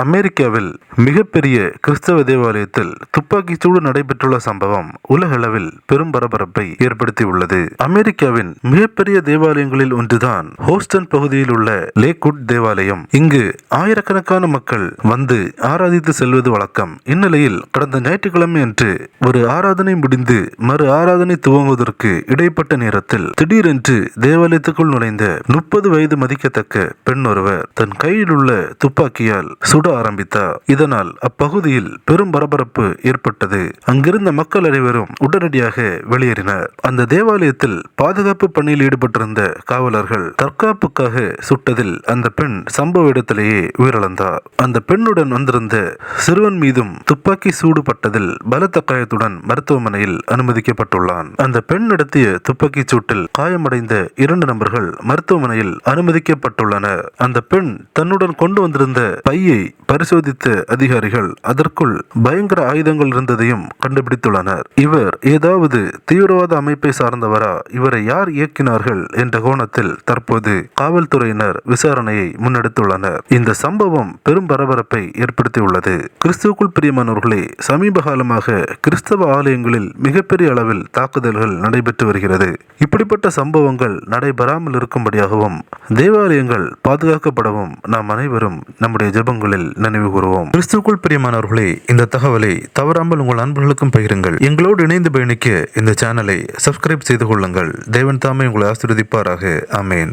அமெரிக்காவில் மிகப்பெரிய கிறிஸ்தவ தேவாலயத்தில் துப்பாக்கிச்சூடு நடைபெற்றுள்ள சம்பவம் உலகளவில் பெரும் பரபரப்பை ஏற்படுத்தியுள்ளது. அமெரிக்காவின் மிகப்பெரிய தேவாலயங்களில் ஒன்றுதான் ஹூஸ்டன் பகுதியில் உள்ள லேக்வுட் தேவாலயம். இங்கு ஆயிரக்கணக்கான மக்கள் வந்து ஆராதித்து செல்வது வழக்கம். இந்நிலையில் கடந்த ஞாயிற்றுக்கிழமை அன்று ஒரு ஆராதனை முடிந்து மறு ஆராதனை துவங்குவதற்கு இடைப்பட்ட நேரத்தில் திடீரென்று தேவாலயத்துக்குள் நுழைந்த 30 வயது மதிக்கத்தக்க பெண் ஒருவர் தன் கையில் உள்ள துப்பாக்கியால் சுட ஆரம்பித்தார். இதனால் அப்பகுதியில் பெரும் பரபரப்பு ஏற்பட்டது. அங்கிருந்த மக்கள் அனைவரும் உடனடியாக வெளியேறினர். அந்த தேவாலயத்தில் பாதுகாப்பு பணியில் ஈடுபட்டிருந்த காவலர்கள் தற்காப்புக்காக சுட்டதில் அந்த பெண் சம்பவ இடத்திலேயே உயிரிழந்தார். அந்த பெண்ணுடன் வந்திருந்த சிறுவன் மீதும் துப்பாக்கி சூடு பட்டதில் பலத்த காயத்துடன் மருத்துவமனையில் அனுமதிக்கப்பட்டுள்ளான். அந்த பெண் நடத்திய துப்பாக்கி சூட்டில் காயமடைந்த 2 நபர்கள் மருத்துவமனையில் அனுமதிக்கப்பட்டுள்ளனர். அந்த பெண் தன்னுடன் கொண்டு வந்திருந்த பையை பரிசோதித்த அதிகாரிகள் அதற்குள் பயங்கர ஆயுதங்கள் இருந்ததையும் கண்டுபிடித்துள்ளனர். இவர் ஏதாவது தீவிரவாத அமைப்பை சார்ந்தவரா, இவரை யார் இயக்கினார்கள் என்ற கோணத்தில் தற்போது காவல்துறையினர் விசாரணையை முன்னெடுத்துள்ளனர். இந்த சம்பவம் பெரும் பரபரப்பை ஏற்படுத்தியுள்ளது. கிறிஸ்துவுக்குள் பிரியமானவர்களே, சமீப காலமாக கிறிஸ்தவ ஆலயங்களில் மிகப்பெரிய அளவில் தாக்குதல்கள் நடைபெற்று வருகிறது. இப்படிப்பட்ட சம்பவங்கள் நடைபெறாமல் இருக்கும்படியாகவும் தேவாலயங்கள் பாதுகாக்கப்படவும் நாம் அனைவரும் நம்முடைய ஜெபங்களில் நினைவு கூறுவோம். கிறிஸ்துவுக்குள் பிரியமானவர்களே, இந்த தகவலை தவறாமல் உங்கள் நண்பர்களுக்கும் பகிருங்கள். எங்களோடு இணைந்து பயணிக்க இந்த சேனலை சப்ஸ்கிரைப் செய்து கொள்ளுங்கள். தேவன் தாமே உங்களை ஆசீர்வதிப்பாராக. ஆமேன்.